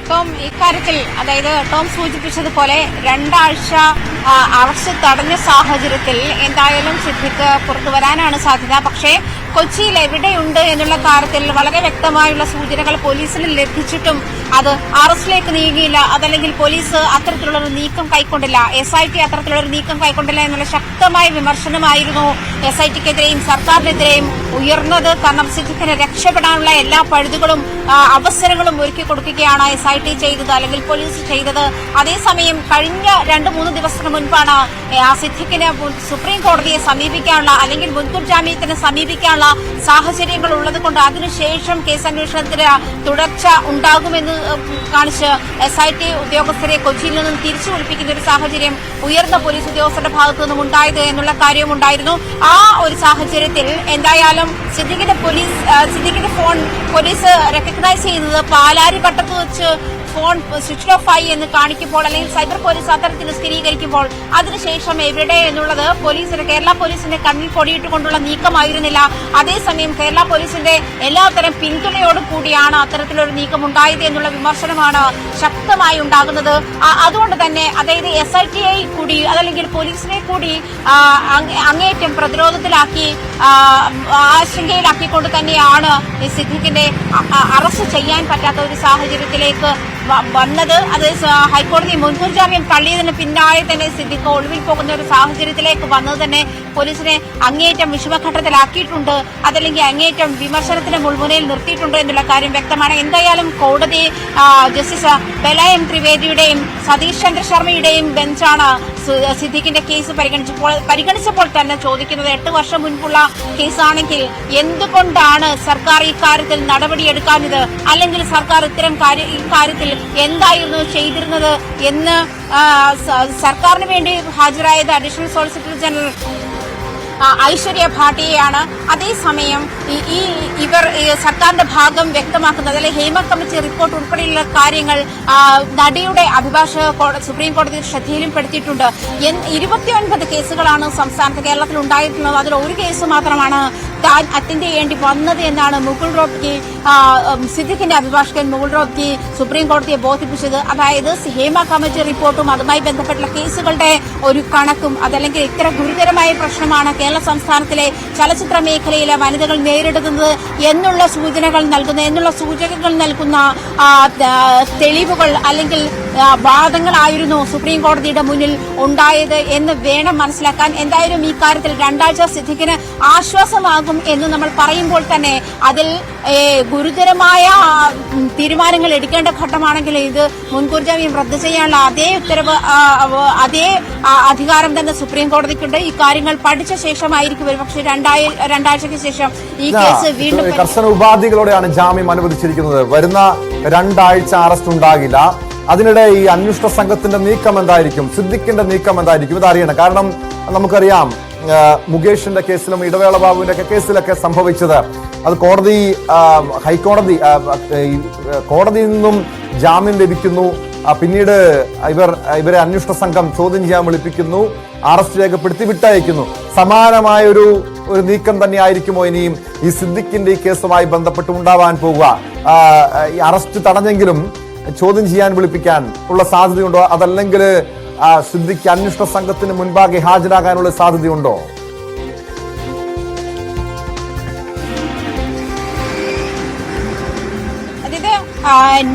Tom, ഇക്കാര്യത്തിൽ അതായത് Tom സൂചിപ്പിച്ചതുപോലെ 2 ആഴ്ച അറസ്റ്റ് തടഞ്ഞ സാഹചര്യത്തിൽ എന്തായാലും സിദ്ദിഖ് പുറത്തു വരാനാണ് സാധ്യത. പക്ഷേ കൊച്ചിയിൽ എവിടെയുണ്ട് എന്നുള്ള കാര്യത്തിൽ വളരെ വ്യക്തമായുള്ള സൂചനകൾ പോലീസിന് ലഭിച്ചിട്ടും അത് അറസ്റ്റിലേക്ക് നീങ്ങിയില്ല. അതല്ലെങ്കിൽ പോലീസ് അത്തരത്തിലുള്ളൊരു നീക്കം കൈക്കൊണ്ടില്ല, SIT അത്തരത്തിലുള്ളൊരു നീക്കം കൈക്കൊണ്ടില്ല എന്നുള്ള ശക്തമായ വിമർശനമായിരുന്നു SITക്കെതിരെയും സർക്കാരിനെതിരെയും ഉയർന്നത്. കാരണം സിദ്ദിഖിനെ രക്ഷപ്പെടാനുള്ള എല്ലാ പഴുതുകളും അവസരങ്ങളും ഒരുക്കി കൊടുക്കുകയാണ് SIT ചെയ്തത്, അല്ലെങ്കിൽ പോലീസ് ചെയ്തത്. അതേസമയം കഴിഞ്ഞ 2-3 ദിവസത്തിന് മുൻപാണ് സിദ്ദിഖിന് സുപ്രീം കോടതിയെ സമീപിക്കാനുള്ള അല്ലെങ്കിൽ മുൻകൂർ ജാമ്യത്തിന് സമീപിക്കാനുള്ള സാഹചര്യങ്ങൾ ഉള്ളത് കൊണ്ട് അതിനുശേഷം കേസ് അന്വേഷണത്തിന് തുടർച്ച ഉണ്ടാകുമെന്ന് കാണിച്ച് SIT ഉദ്യോഗസ്ഥരെ കൊച്ചിയിൽ നിന്നും തിരിച്ചു വിളിപ്പിക്കുന്ന ഒരു സാഹചര്യം ഉയർന്ന പോലീസ് ഉദ്യോഗസ്ഥരുടെ ഭാഗത്തു നിന്നും ഉണ്ടായത് എന്നുള്ള കാര്യവും ഉണ്ടായിരുന്നു. ആ ഒരു സാഹചര്യത്തിൽ എന്തായാലും സിദ്ദിഖിന്റെ ഫോൺ പോലീസ് റെക്കഗ്നൈസ് ചെയ്യുന്നത് പാലാരിവട്ടത്ത് വെച്ച് ഫോൺ സ്വിച്ച് ഓഫ് ആയി എന്ന് കാണിക്കുമ്പോൾ, അല്ലെങ്കിൽ സൈബർ പോലീസ് അത്തരത്തിൽ സ്ഥിരീകരിക്കുമ്പോൾ അതിനുശേഷം എവിടെ എന്നുള്ളത് കേരള പോലീസിന്റെ കണ്ണിൽ പൊടിയിട്ടുകൊണ്ടുള്ള നീക്കമായിരുന്നില്ല. അതേസമയം കേരള പോലീസിന്റെ എല്ലാത്തരം പിന്തുണയോടും കൂടിയാണ് അത്തരത്തിലൊരു നീക്കം ഉണ്ടായത് എന്നുള്ള വിമർശനമാണ് ശക്തമായി ഉണ്ടാകുന്നത്. അതുകൊണ്ട് തന്നെ അതായത് SITയെ കൂടി അതല്ലെങ്കിൽ പോലീസിനെ കൂടി അങ്ങേയറ്റം പ്രതിരോധത്തിലാക്കി ആശങ്കയിലാക്കിക്കൊണ്ട് തന്നെയാണ് ഈ സിദ്ദിഖിന്റെ അറസ്റ്റ് ചെയ്യാൻ പറ്റാത്ത ഒരു സാഹചര്യത്തിലേക്ക് വന്നത്. അത് ഹൈക്കോടതി മുൻകൂർ ജാമ്യം തള്ളിയതിന് പിന്നാലെ തന്നെ സിദ്ദിഖ് ഒളിവിൽ പോകുന്ന ഒരു സാഹചര്യത്തിലേക്ക് വന്നത് തന്നെ പോലീസിനെ അങ്ങേയറ്റം വിഷമഘട്ടത്തിലാക്കിയിട്ടുണ്ട്, അതല്ലെങ്കിൽ അങ്ങേയറ്റം വിമർശനത്തിന് മുൾമുനയിൽ നിർത്തിയിട്ടുണ്ട് എന്നുള്ള കാര്യം വ്യക്തമാണ്. എന്തായാലും കോടതി ജസ്റ്റിസ് ബെലയം ത്രിവേദിയുടെയും സതീഷ് ചന്ദ്ര ശർമ്മയുടെയും ബെഞ്ചാണ് സിദ്ദിഖിന്റെ കേസ് പരിഗണിച്ചപ്പോൾ തന്നെ ചോദിക്കുന്നത്, 8 വർഷം മുൻപുള്ള കേസാണെങ്കിൽ എന്തുകൊണ്ടാണ് സർക്കാർ ഇക്കാര്യത്തിൽ നടപടിയെടുക്കാഞ്ഞത്, അല്ലെങ്കിൽ സർക്കാർ ഇക്കാര്യത്തിൽ എന്തായിരുന്നു ചെയ്തിരുന്നത് എന്ന് സർക്കാരിന് വേണ്ടി ഹാജരായത് അഡീഷണൽ സോളിസിറ്റർ ജനറൽ ഐശ്വര്യ ഭാട്ടിയെയാണ്. അതേസമയം ഇവർ സർക്കാരിന്റെ ഭാഗം വ്യക്തമാക്കുന്നത്, അല്ലെങ്കിൽ ഹേമ കമ്മിറ്റി റിപ്പോർട്ട് ഉൾപ്പെടെയുള്ള കാര്യങ്ങൾ നടിയുടെ അഭിഭാഷക സുപ്രീം കോടതി ശ്രദ്ധയിലും പെടുത്തിയിട്ടുണ്ട്. 29 കേസുകളാണ് സംസ്ഥാനത്ത് കേരളത്തിൽ ഉണ്ടായിട്ടുള്ളത്. അതിൽ ഒരു കേസ് മാത്രമാണ് താൻ അറ്റൻഡ് ചെയ്യേണ്ടി വന്നത് എന്നാണ് മുകുൾ റോത്ഗി, സിദ്ദിഖിന്റെ അഭിഭാഷകൻ മുകുൾ റോത്ഗി സുപ്രീം കോടതിയെ ബോധിപ്പിച്ചത്. അതായത് ഹേമ കമ്മിറ്റി റിപ്പോർട്ടും അതുമായി ബന്ധപ്പെട്ടുള്ള കേസുകളുടെ ഒരു കണക്കും, അതല്ലെങ്കിൽ ഇത്ര ഗുരുതരമായ പ്രശ്നമാണ് കേരള സംസ്ഥാനത്തിലെ ചലച്ചിത്ര മേഖലയിലെ വനിതകൾ നേരിടുന്നത് എന്നുള്ള സൂചനകൾ നൽകുന്ന തെളിവുകൾ അല്ലെങ്കിൽ വാദങ്ങളായിരുന്നു സുപ്രീം കോടതിയുടെ മുന്നിൽ ഉണ്ടായത് എന്ന് വേണം മനസ്സിലാക്കാൻ. എന്തായാലും ഈ കാര്യത്തിൽ 2 ആഴ്ച സിദ്ദിഖിന് ആശ്വാസമാകും എന്ന് നമ്മൾ പറയുമ്പോൾ തന്നെ അതിൽ ഗുരുതരമായ തീരുമാനങ്ങൾ എടുക്കേണ്ട ഘട്ടമാണെങ്കിൽ ഇത് മുൻകൂർ ജാമ്യം റദ്ദ് ചെയ്യാനുള്ള അതേ ഉത്തരവ്, അതേ അധികാരം തന്നെ സുപ്രീം കോടതിക്കുണ്ട്. ഈ കാര്യങ്ങൾ പഠിച്ച ശേഷമായിരിക്കും ഒരുപക്ഷെ 2 ആഴ്ചയ്ക്ക് ശേഷം ഈ കേസ് വീണ്ടും കർശന ഉപാധികളോടെയാണ് ജാമ്യം അനുവദിച്ചിരിക്കുന്നത്. വരുന്ന 2 ആഴ്ച അറസ്റ്റ് ഉണ്ടാകില്ല. അതിനിടെ ഈ അന്വേഷണ സംഘത്തിന്റെ നീക്കം എന്തായിരിക്കും, സിദ്ദിഖിന്റെ നീക്കം എന്തായിരിക്കും, ഇതറിയണം. കാരണം നമുക്കറിയാം മുകേഷിന്റെ കേസിലും ഇടവേള ബാബുവിന്റെ ഒക്കെ കേസിലൊക്കെ സംഭവിച്ചത് അത് കോടതിയിൽ നിന്നും ജാമ്യം ലഭിക്കുന്നു, പിന്നീട് ഇവരെ അന്വേഷണ സംഘം ചോദ്യം ചെയ്യാൻ വിളിപ്പിക്കുന്നു, അറസ്റ്റ് രേഖപ്പെടുത്തി വിട്ടയക്കുന്നു. സമാനമായ ഒരു നീക്കം തന്നെയായിരിക്കുമോ ഇനിയും ഈ സിദ്ദിഖിന്റെ ഈ കേസുമായി ബന്ധപ്പെട്ട് ഉണ്ടാവാൻ പോകുക? ഈ അറസ്റ്റ് തടഞ്ഞെങ്കിലും ചോദ്യം ചെയ്യാൻ വിളിപ്പിക്കാൻ ഉള്ള സാധ്യതയുണ്ടോ? അതല്ലെങ്കിൽ സിദ്ദിഖ് അന്വേഷണ സംഘത്തിന് മുൻപാകെ ഹാജരാകാനുള്ള സാധ്യതയുണ്ടോ?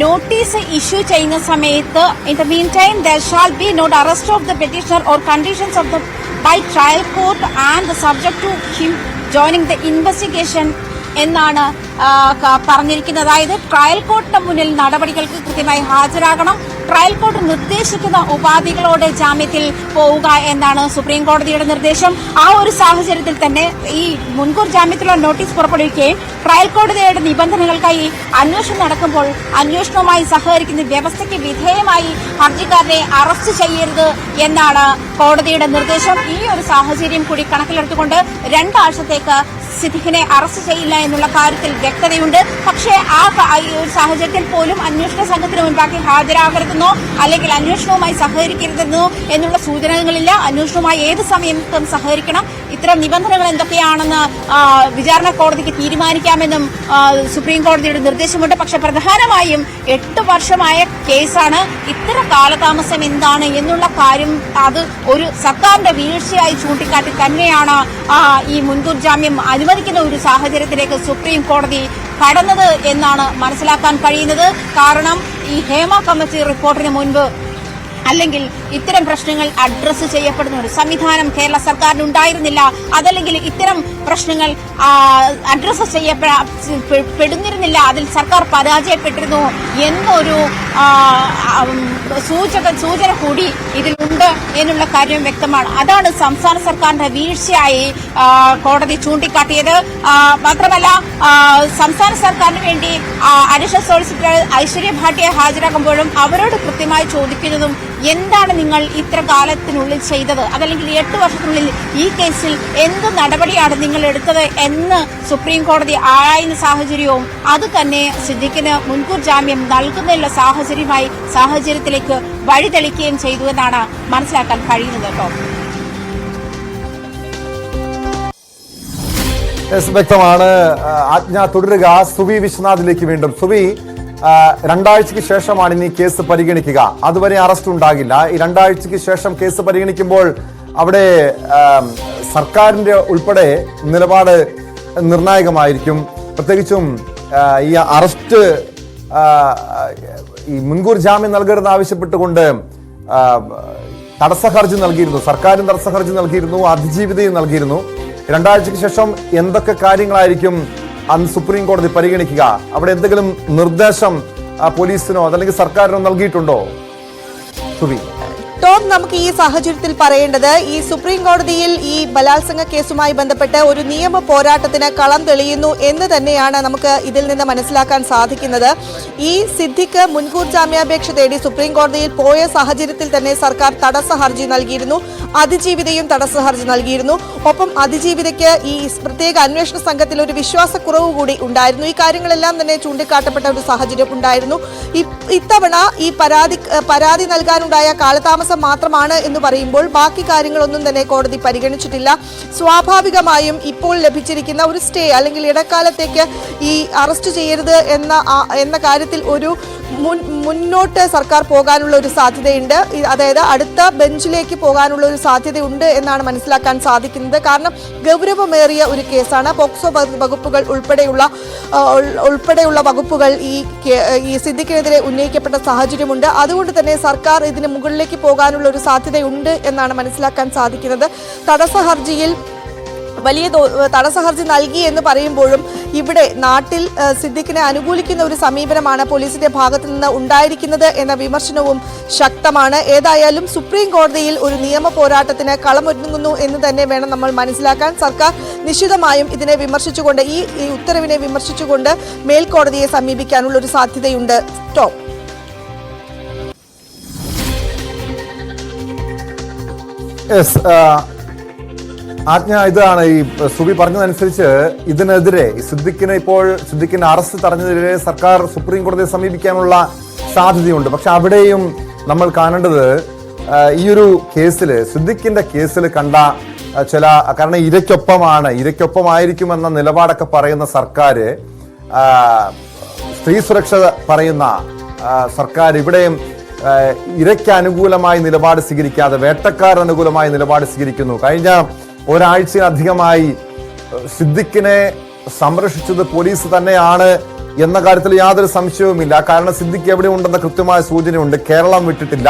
നോട്ടീസ് ഇഷ്യൂ ചെയ്യുന്ന സമയത്ത് in the meantime there shall be not arrest of the petitioner or conditions of the by trial court and subject to him joining the investigation എന്നാണ് പറഞ്ഞിരിക്കുന്നത്. അതായത് ട്രയൽ കോർട്ടിന് മുന്നിൽ നടപടികൾക്ക് കൃത്യമായി ഹാജരാകണം, ട്രയൽ കോർട്ട് നിർദ്ദേശിക്കുന്ന ഉപാധികളോടെ ജാമ്യത്തിൽ പോവുക എന്നാണ് സുപ്രീം കോടതിയുടെ നിർദ്ദേശം. ആ ഒരു സാഹചര്യത്തിൽ തന്നെ ഈ മുൻകൂർ ജാമ്യത്തിലുള്ള നോട്ടീസ് പുറപ്പെടുവിക്കുകയും ട്രയൽ കോടതിയുടെ നിബന്ധനകൾക്കായി അന്വേഷണം നടക്കുമ്പോൾ അന്വേഷണവുമായി സഹകരിക്കുന്ന വ്യവസ്ഥയ്ക്ക് വിധേയമായി ഹർജിക്കാരനെ അറസ്റ്റ് ചെയ്യരുത് എന്നാണ് കോടതിയുടെ നിർദ്ദേശം. ഈ ഒരു സാഹചര്യം കൂടി കണക്കിലെടുത്തുകൊണ്ട് 2 ആഴ്ചത്തേക്ക് സിദ്ദിഖിനെ അറസ്റ്റ് ചെയ്യില്ല എന്നുള്ള കാര്യത്തിൽ വ്യക്തതയുണ്ട്. പക്ഷേ ആ ഒരു സാഹചര്യത്തിൽ പോലും അന്വേഷണ സംഘത്തിന് മുൻപാകെ ഹാജരാകരുതെന്നോ അല്ലെങ്കിൽ അന്വേഷണവുമായി സഹകരിക്കരുതെന്നോ എന്നുള്ള സൂചനകളില്ല. അന്വേഷണവുമായി ഏത് സമയത്തും സഹകരിക്കണം. ഇത്തരം നിബന്ധനകൾ എന്തൊക്കെയാണെന്ന് വിചാരണ കോടതിക്ക് തീരുമാനിക്കാമെന്നും സുപ്രീം കോടതിയുടെ നിർദ്ദേശമുണ്ട്. പക്ഷെ പ്രധാനമായും 8 വർഷമായ കേസാണ്. ഇത്ര കാലതാമസം എന്താണ് എന്നുള്ള കാര്യം അത് ഒരു സർക്കാരിന്റെ വീഴ്ചയായി ചൂണ്ടിക്കാട്ടി തന്നെയാണ് ഈ മുൻകൂർ ജാമ്യം അനുവദിക്കുന്ന ഒരു സാഹചര്യത്തിലേക്ക് സുപ്രീം കോടതി കടന്നത് എന്നാണ് മനസ്സിലാക്കാൻ കഴിയുന്നത്. കാരണം ഈ ഹേമ കമ്മിറ്റി റിപ്പോർട്ടിന് മുൻപ് അല്ലെങ്കിൽ ഇത്തരം പ്രശ്നങ്ങൾ അഡ്രസ്സ് ചെയ്യപ്പെടുന്ന ഒരു സംവിധാനം കേരള സർക്കാരിന് ഉണ്ടായിരുന്നില്ല. അതല്ലെങ്കിൽ ഇത്തരം പ്രശ്നങ്ങൾ അഡ്രസ്സ് ചെയ്യപ്പെടുന്നിരുന്നില്ല. അതിൽ സർക്കാർ പരാജയപ്പെട്ടിരുന്നു എന്നൊരു സൂചന കൂടി ഇതിലുണ്ട് എന്നുള്ള കാര്യം വ്യക്തമാണ്. അതാണ് സംസ്ഥാന സർക്കാരിന്റെ വീഴ്ചയായി കോടതി ചൂണ്ടിക്കാട്ടിയത്. മാത്രമല്ല സംസ്ഥാന സർക്കാരിന് വേണ്ടി അഡീഷണൽ സോളിസിറ്റർ ഐശ്വര്യ ഭാട്ടിയെ ഹാജരാക്കുമ്പോഴും അവരോട് കൃത്യമായി ചോദിക്കുന്നതും എന്താണ് നിങ്ങൾ ഇത്ര കാലത്തിനുള്ളിൽ ചെയ്തത്, അതല്ലെങ്കിൽ 8 വർഷത്തിനുള്ളിൽ ഈ കേസിൽ എന്ത് നടപടിയാണ് നിങ്ങൾ എടുത്തത് എന്ന് സുപ്രീം കോടതി ആരായുന്ന സാഹചര്യവും അത് തന്നെ സിദ്ദിഖിന് മുൻകൂർ ജാമ്യം നൽകുന്നതിനുള്ള സാഹചര്യത്തിലേക്ക് വഴിതെളിക്കുകയും ചെയ്തു എന്നാണ് മനസ്സിലാക്കാൻ കഴിയുന്നത് കേട്ടോ. വ്യക്തമാണ്. ആജ്ഞ തുടരുക. സുവി വിശ്വനാഥിലേക്ക് വീണ്ടും. സുവി, 2 ആഴ്ചയ്ക്ക് ശേഷമാണ് ഇനി കേസ് പരിഗണിക്കുക. അതുവരെ അറസ്റ്റ് ഉണ്ടാകില്ല. ഈ 2 ആഴ്ചയ്ക്ക് ശേഷം കേസ് പരിഗണിക്കുമ്പോൾ അവിടെ സർക്കാരിന്റെ ഉൾപ്പെടെ നിലപാട് നിർണായകമായിരിക്കും. പ്രത്യേകിച്ചും ഈ അറസ്റ്റ് ഈ മുൻകൂർ ജാമ്യം നൽകരുതെന്ന് ആവശ്യപ്പെട്ടുകൊണ്ട് തടസ്സ ഹർജി നൽകിയിരുന്നു. സർക്കാരും തടസ്സ ഹർജി നൽകിയിരുന്നു, അതിജീവിതയും നൽകിയിരുന്നു. 2 ആഴ്ചയ്ക്ക് ശേഷം എന്തൊക്കെ കാര്യങ്ങളായിരിക്കും അന്ന് സുപ്രീം കോടതി പരിഗണിക്കുക? അവിടെ എന്തെങ്കിലും നിർദ്ദേശം പോലീസിനോ അതല്ലെങ്കിൽ സർക്കാരിനോ നൽകിയിട്ടുണ്ടോ? സുവി, ടോം, നമുക്ക് ഈ സാഹചര്യത്തിൽ പറയേണ്ടത് ഈ സുപ്രീം കോടതിയിൽ ഈ ബലാത്സംഗ കേസുമായി ബന്ധപ്പെട്ട് ഒരു നിയമ പോരാട്ടത്തിന് കളം തെളിയുന്നു എന്ന് തന്നെയാണ് നമുക്ക് ഇതിൽ നിന്ന് മനസ്സിലാക്കാൻ സാധിക്കുന്നത്. ഈ സിദ്ദിഖ് മുൻകൂർ ജാമ്യാപേക്ഷ തേടി സുപ്രീം കോടതിയിൽ പോയ സാഹചര്യത്തിൽ തന്നെ സർക്കാർ തടസ്സ ഹർജി നൽകിയിരുന്നു. അതിജീവിതയും തടസ്സ ഹർജി നൽകിയിരുന്നു. ഒപ്പം അതിജീവിതയ്ക്ക് ഈ പ്രത്യേക അന്വേഷണ സംഘത്തിൽ ഒരു വിശ്വാസക്കുറവ് കൂടി ഉണ്ടായിരുന്നു. ഈ കാര്യങ്ങളെല്ലാം തന്നെ ചൂണ്ടിക്കാട്ടപ്പെട്ട ഒരു സാഹചര്യം ഉണ്ടായിരുന്നു. ഇത്തവണ ഈ പരാതി നൽകാനുണ്ടായ കാലതാമസം മാത്രമാണ് എന്ന് പറയുമ്പോൾ ബാക്കി കാര്യങ്ങളൊന്നും തന്നെ കോടതി പരിഗണിച്ചിട്ടില്ല. സ്വാഭാവികമായും ഇപ്പോൾ ലഭിച്ചിരിക്കുന്ന ഒരു സ്റ്റേ അല്ലെങ്കിൽ ഇടക്കാലത്തേക്ക് ഈ അറസ്റ്റ് ചെയ്യരുത് എന്ന കാര്യത്തിൽ ഒരു മുന്നോട്ട് സർക്കാർ പോകാനുള്ള ഒരു സാധ്യതയുണ്ട്. അതായത് അടുത്ത ബെഞ്ചിലേക്ക് പോകാനുള്ള ഒരു സാധ്യതയുണ്ട് എന്നാണ് മനസ്സിലാക്കാൻ സാധിക്കുന്നത്. കാരണം ഗൗരവമേറിയ ഒരു കേസാണ്. പോക്സോ വകുപ്പുകൾ ഉൾപ്പെടെയുള്ള വകുപ്പുകൾ ഈ സിദ്ദിഖിനെതിരെ ഉന്നയിക്കപ്പെട്ട സാഹചര്യമുണ്ട്. അതുകൊണ്ട് തന്നെ സർക്കാർ ഇതിന് മുകളിലേക്ക് പോകാനുള്ള ഒരു സാധ്യതയുണ്ട് എന്നാണ് മനസ്സിലാക്കാൻ സാധിക്കുന്നത്. തടസ്സ ഹർജി നൽകി എന്ന് പറയുമ്പോഴും ഇവിടെ നാട്ടിൽ സിദ്ദിഖിനെ അനുകൂലിക്കുന്ന ഒരു സമീപനമാണ് പോലീസിന്റെ ഭാഗത്തു നിന്ന് ഉണ്ടായിരിക്കുന്നത് എന്ന വിമർശനവും ശക്തമാണ്. ഏതായാലും സുപ്രീം കോടതിയിൽ ഒരു നിയമ പോരാട്ടത്തിന് കളമൊരുങ്ങുന്നു എന്ന് തന്നെ വേണം നമ്മൾ മനസ്സിലാക്കാൻ. സർക്കാർ നിശ്ചിതമായും ഇതിനെ വിമർശിച്ചുകൊണ്ട് ഈ ഉത്തരവിനെ വിമർശിച്ചുകൊണ്ട് മേൽക്കോടതിയെ സമീപിക്കാനുള്ള ഒരു സാധ്യതയുണ്ട്. ടോം, ആജ്ഞ ഇതാണ് ഈ സുബി പറഞ്ഞതനുസരിച്ച് ഇതിനെതിരെ സിദ്ദിഖിന്റെ അറസ്റ്റ് തടഞ്ഞതിനെതിരെ സർക്കാർ സുപ്രീം കോടതിയെ സമീപിക്കാനുള്ള സാധ്യതയുണ്ട്. പക്ഷെ അവിടെയും നമ്മൾ കാണേണ്ടത് ഈ ഒരു കേസില് സിദ്ദിഖിന്റെ കേസിൽ കണ്ട കാരണം ഇരയ്ക്കൊപ്പമായിരിക്കുമെന്ന നിലപാടൊക്കെ പറയുന്ന സർക്കാർ, സ്ത്രീ സുരക്ഷ പറയുന്ന സർക്കാർ ഇവിടെയും ഇരയ്ക്ക് അനുകൂലമായി നിലപാട് സ്വീകരിക്കാതെ വേട്ടക്കാർ അനുകൂലമായി നിലപാട് സ്വീകരിക്കുന്നു. കഴിഞ്ഞ ഒരാഴ്ചയിലധികമായി സിദ്ദിഖിനെ സംരക്ഷിച്ചത് പോലീസ് തന്നെയാണ് എന്ന കാര്യത്തിൽ യാതൊരു സംശയവുമില്ല. കാരണം സിദ്ദിഖ് എവിടെ ഉണ്ടെന്ന കൃത്യമായ സൂചനയുണ്ട്. കേരളം വിട്ടിട്ടില്ല.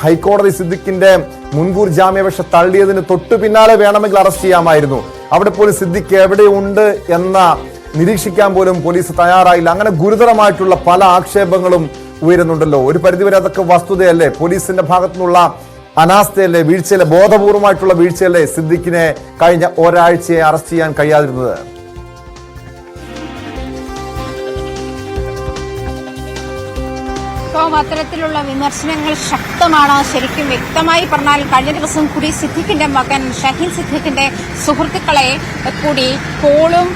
ഹൈക്കോടതി സിദ്ദിഖിന്റെ മുൻകൂർ ജാമ്യാപേക്ഷ തള്ളിയതിന് തൊട്ടു പിന്നാലെ വേണമെങ്കിൽ അറസ്റ്റ് ചെയ്യാമായിരുന്നു. അവിടെ പോലും സിദ്ദിഖ് എവിടെയുണ്ട് എന്ന നിരീക്ഷിക്കാൻ പോലും പോലീസ് തയ്യാറായില്ല. അങ്ങനെ ഗുരുതരമായിട്ടുള്ള പല ആക്ഷേപങ്ങളും ഉയരുന്നുണ്ടല്ലോ. ഒരു പരിധിവരെ അതൊക്കെ വസ്തുതയല്ലേ? പോലീസിന്റെ ഭാഗത്തുനിന്നുള്ള അനാസ്ഥയല്ലേ, വീഴ്ചയല്ലേ, ബോധപൂർവമായിട്ടുള്ള വീഴ്ചയല്ലേ സിദ്ദിഖിനെ കഴിഞ്ഞ ഒരാഴ്ചയെ അറസ്റ്റ് ചെയ്യാൻ കഴിയാതിരുന്നത്? ഇപ്പോൾ അത്തരത്തിലുള്ള വിമർശനങ്ങൾ ശക്തമാണ്. ശരിക്കും വ്യക്തമായി പറഞ്ഞാൽ കഴിഞ്ഞ ദിവസം കൂടി സിദ്ദിഖിന്റെ മകൻ ഷഹീൻ സിദ്ദിഖിന്റെ സുഹൃത്തുക്കളെ കൂടി പോളും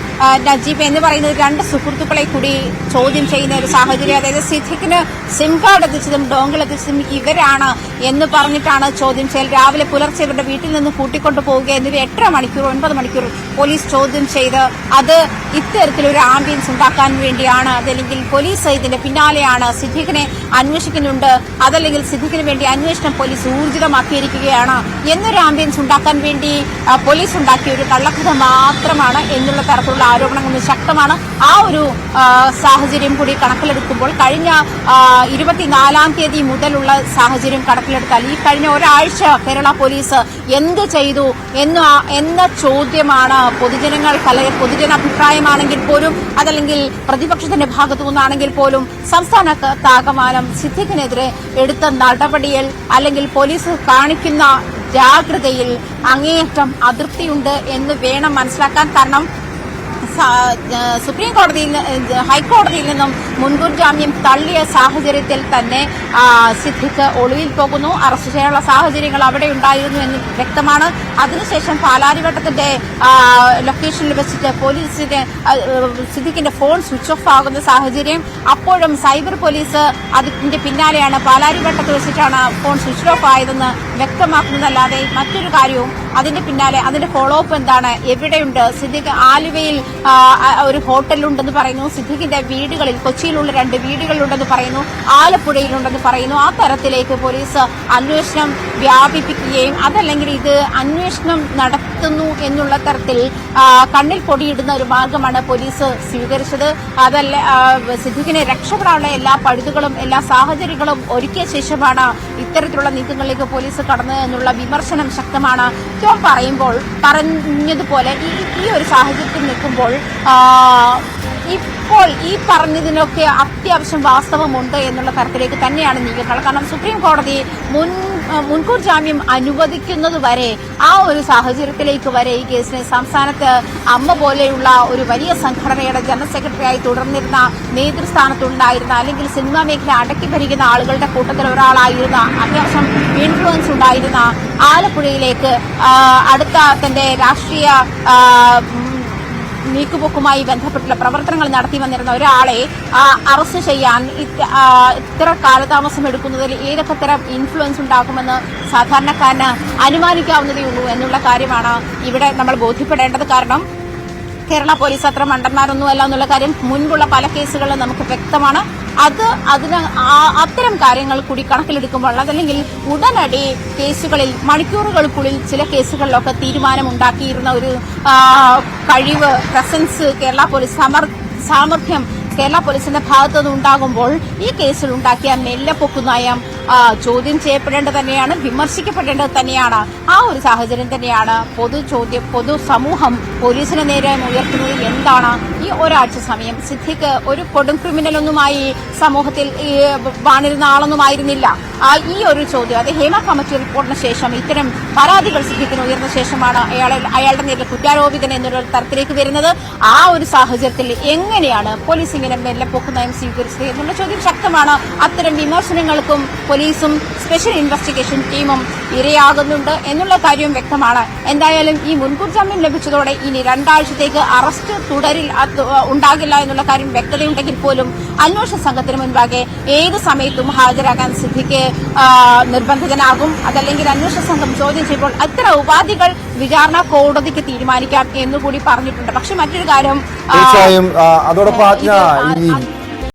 നജീബ് എന്ന് പറയുന്നത് രണ്ട് സുഹൃത്തുക്കളെ കൂടി ചോദ്യം ചെയ്യുന്ന ഒരു സാഹചര്യം. അതായത് സിദ്ദിഖിന് സിം കാർഡ് എത്തിച്ചതും ഡോങ്കിൾ എത്തിച്ചതും ഇവരാണ് എന്ന് പറഞ്ഞിട്ടാണ് ചോദ്യം ചെയ്യൽ. രാവിലെ പുലർച്ചെ ഇവരുടെ വീട്ടിൽ നിന്ന് കൂട്ടിക്കൊണ്ടു പോവുക എന്നിവ 8 മണിക്കൂർ 9 മണിക്കൂർ പോലീസ് ചോദ്യം ചെയ്ത് അത് ഇത്തരത്തിലൊരു ആംബിയൻസ് ഉണ്ടാക്കാൻ വേണ്ടിയാണ്. അതല്ലെങ്കിൽ പോലീസ് ഇതിന്റെ പിന്നാലെയാണ്, സിദ്ദിഖിനെ അന്വേഷിക്കുന്നുണ്ട്, അതല്ലെങ്കിൽ സിദ്ദിഖിന് വേണ്ടി അന്വേഷണം പോലീസ് ഊർജിതമാക്കിയിരിക്കുകയാണ് എന്നൊരു ആംബിയൻസ് ഉണ്ടാക്കാൻ വേണ്ടി പോലീസ് ഉണ്ടാക്കിയ ഒരു കള്ളക്കഥ മാത്രമാണ് എന്നുള്ള തരത്തിലുള്ള ആരോപണങ്ങൾ ശക്തമാണ്. ആ ഒരു സാഹചര്യം കൂടി കണക്കിലെടുക്കുമ്പോൾ കഴിഞ്ഞ 24-ാം തീയതി മുതലുള്ള സാഹചര്യം കണക്കിലെടുത്താൽ ഈ കഴിഞ്ഞ ഒരാഴ്ച കേരള പോലീസ് എന്ത് ചെയ്തു എന്ന ചോദ്യമാണ് പൊതുജനാഭിപ്രായമാണെങ്കിൽ പോലും, അതല്ലെങ്കിൽ പ്രതിപക്ഷത്തിന്റെ ഭാഗത്തു നിന്നാണെങ്കിൽ പോലും സംസ്ഥാനത്താകമാനം സിദ്ദിഖിനെതിരെ എടുത്ത നടപടിയിൽ അല്ലെങ്കിൽ പോലീസ് കാണിക്കുന്ന ജാഗ്രതയിൽ അങ്ങേയറ്റം അതൃപ്തിയുണ്ട് എന്ന് വേണം മനസ്സിലാക്കാൻ. കാരണം സുപ്രീം കോടതിയിൽ ഹൈക്കോടതിയിൽ നിന്നും മുൻകൂർ ജാമ്യം തള്ളിയ സാഹചര്യത്തിൽ തന്നെ സിദ്ദിഖ് ഒളിവിൽ പോകുന്നു. അറസ്റ്റ് ചെയ്യാനുള്ള സാഹചര്യങ്ങൾ അവിടെ ഉണ്ടായിരുന്നു എന്ന് വ്യക്തമാണ്. അതിനുശേഷം പാലാരിവട്ടത്തിന്റെ ലൊക്കേഷനിൽ വെച്ചിട്ട് പോലീസിന് സിദ്ദിഖിന്റെ ഫോൺ സ്വിച്ച് ഓഫ് ആകുന്ന സാഹചര്യം. അപ്പോഴും സൈബർ പോലീസ് അതിന്റെ പിന്നാലെയാണ്. പാലാരിവട്ടത്ത് വെച്ചിട്ടാണ് ഫോൺ സ്വിച്ച് ഓഫ് ആയതെന്ന് വ്യക്തമാക്കുന്നതല്ലാതെ മറ്റൊരു കാര്യവും അതിന്റെ പിന്നാലെ അതിന്റെ ഫോളോ അപ്പ് എന്താണ്, എവിടെയുണ്ട് സിദ്ദിഖ്? ആലുവയിൽ ഒരു ഹോട്ടലുണ്ടെന്ന് പറയുന്നു. സിദ്ദിഖിന്റെ വീടുകളിൽ കൊച്ചിയിലുള്ള 2 വീടുകളുണ്ടെന്ന് പറയുന്നു, ആലപ്പുഴയിലുണ്ടെന്ന് പറയുന്നു. ആ തരത്തിലേക്ക് പോലീസ് അന്വേഷണം വ്യാപിപ്പിക്കുകയും അതല്ലെങ്കിൽ ഇത് അന്വേഷണം നടത്തുന്നു എന്നുള്ള തരത്തിൽ കണ്ണിൽ പൊടിയിടുന്ന ഒരു മാർഗമാണ് പോലീസ് സ്വീകരിച്ചത്. അതല്ല, സിദ്ദിഖിനെ രക്ഷപ്പെടാനുള്ള എല്ലാ പഴുതുകളും എല്ലാ സാഹചര്യങ്ങളും ഒരുക്കിയ ശേഷമാണ് ഇത്തരത്തിലുള്ള നീക്കങ്ങളിലേക്ക് പോലീസ് കടന്നത് എന്നുള്ള വിമർശനം ശക്തമാണ്. പറയുമ്പോൾ പറഞ്ഞതുപോലെ ഈ ഒരു സാഹചര്യത്തിൽ നിൽക്കുമ്പോൾ ഇപ്പോൾ ഈ പറഞ്ഞതിനൊക്കെ അത്യാവശ്യം വാസ്തവമുണ്ട് എന്നുള്ള തരത്തിലേക്ക് തന്നെയാണ് നീങ്ങുന്നത്. കാരണം സുപ്രീം കോടതി മുൻകൂർ ജാമ്യം അനുവദിക്കുന്നത് വരെ ആ ഒരു സാഹചര്യത്തിലേക്ക് വരെ ഈ കേസിന് സംസ്ഥാനത്ത് അമ്മ പോലെയുള്ള ഒരു വലിയ സംഘടനയുടെ ജനറൽ സെക്രട്ടറിയായി തുടർന്നിരുന്ന, നേതൃസ്ഥാനത്തുണ്ടായിരുന്ന, അല്ലെങ്കിൽ സിനിമാ മേഖല അടക്കി ഭരിക്കുന്ന ആളുകളുടെ കൂട്ടത്തിൽ ഒരാളായിരുന്ന, അത്യാവശ്യം ഇൻഫ്ലുവൻസ് ഉണ്ടായിരുന്ന ആലപ്പുഴയിലേക്ക് അടുത്ത തന്റെ രാഷ്ട്രീയ നീക്കുപോക്കുമായി ബന്ധപ്പെട്ടുള്ള പ്രവർത്തനങ്ങൾ നടത്തി വന്നിരുന്ന ഒരാളെ അറസ്റ്റ് ചെയ്യാൻ ഇത്ര കാലതാമസം എടുക്കുന്നതിൽ ഏതൊക്കെ തരം ഇൻഫ്ലുവൻസ് ഉണ്ടാകുമെന്ന് സാധാരണക്കാരന് അനുമാനിക്കാവുന്നതേ ഉള്ളൂ എന്നുള്ള കാര്യമാണ് ഇവിടെ നമ്മൾ ബോധ്യപ്പെടേണ്ടത്. കാരണം കേരള പോലീസ് അത്ര മണ്ടന്മാരൊന്നുമല്ല എന്നുള്ള കാര്യം മുൻപുള്ള പല കേസുകളിലും നമുക്ക് വ്യക്തമാണ്. അത്തരം കാര്യങ്ങൾ കൂടി കണക്കിലെടുക്കുമ്പോൾ അതല്ലെങ്കിൽ ഉടനടി കേസുകളിൽ മണിക്കൂറുകൾക്കുള്ളിൽ ചില കേസുകളിലൊക്കെ തീരുമാനമുണ്ടാക്കിയിരുന്ന ഒരു കഴിവ്, പ്രസൻസ് കേരള പോലീസ് സാമർഥ്യം കേരള പോലീസിന്റെ ഭാഗത്തുനിന്ന് ഉണ്ടാകുമ്പോൾ ഈ കേസിൽ ഉണ്ടാക്കിയ മെല്ലെപ്പൊക്കു നയം ചോദ്യം ചെയ്യപ്പെടേണ്ടത് തന്നെയാണ്, വിമർശിക്കപ്പെടേണ്ടത് തന്നെയാണ്. ആ ഒരു സാഹചര്യം തന്നെയാണ് പൊതുസമൂഹം പോലീസിന് നേരെ ഉയർത്തുന്നത്. എന്താണ് ഈ ഒരാഴ്ച സമയം സിദ്ദിഖ് ഒരു കൊടും ക്രിമിനലൊന്നുമായി സമൂഹത്തിൽ വാണിരുന്ന ആളൊന്നുമായിരുന്നില്ല. ഈ ഒരു ചോദ്യം അത് ഹേമ കമ്മിറ്റി റിപ്പോർട്ടിന് ശേഷം ഇത്തരം പരാതികൾ സിദ്ദിഖിന് ഉയർന്ന ശേഷമാണ് അയാളുടെ നേരിൽ കുറ്റാരോപിതൻ എന്നൊരു തരത്തിലേക്ക് വരുന്നത്. ആ ഒരു സാഹചര്യത്തിൽ എങ്ങനെയാണ് പോലീസ് ഇങ്ങനെ മെല്ലെപ്പൊക്കു നയം സ്വീകരിച്ചത് എന്നുള്ള ചോദ്യം ശക്തമാണ്. അത്തരം വിമർശനങ്ങൾക്കും പോലീസും സ്പെഷ്യൽ ഇൻവെസ്റ്റിഗേഷൻ ടീമും ഇരയാകുന്നുണ്ട് എന്നുള്ള കാര്യവും വ്യക്തമാണ്. എന്തായാലും ഈ മുൻകൂർ ജാമ്യം ലഭിച്ചതോടെ ഇനി 2 ആഴ്ചത്തേക്ക് അറസ്റ്റ് തുടരിൽ ഉണ്ടാകില്ല എന്നുള്ള കാര്യം വ്യക്തതയുണ്ടെങ്കിൽ പോലും അന്വേഷണ സംഘത്തിന് മുൻപാകെ ഏത് സമയത്തും ഹാജരാകാൻ സിദ്ദിഖ് നിർബന്ധിതനാകും. അതല്ലെങ്കിൽ അന്വേഷണ സംഘം ചോദ്യം ചെയ്യുമ്പോൾ അത്തരം ഉപാധികൾ വിചാരണ കോടതിക്ക് തീരുമാനിക്കാം എന്നുകൂടി പറഞ്ഞിട്ടുണ്ട്. പക്ഷെ മറ്റൊരു കാര്യം തീർച്ചയായും അതോടൊപ്പം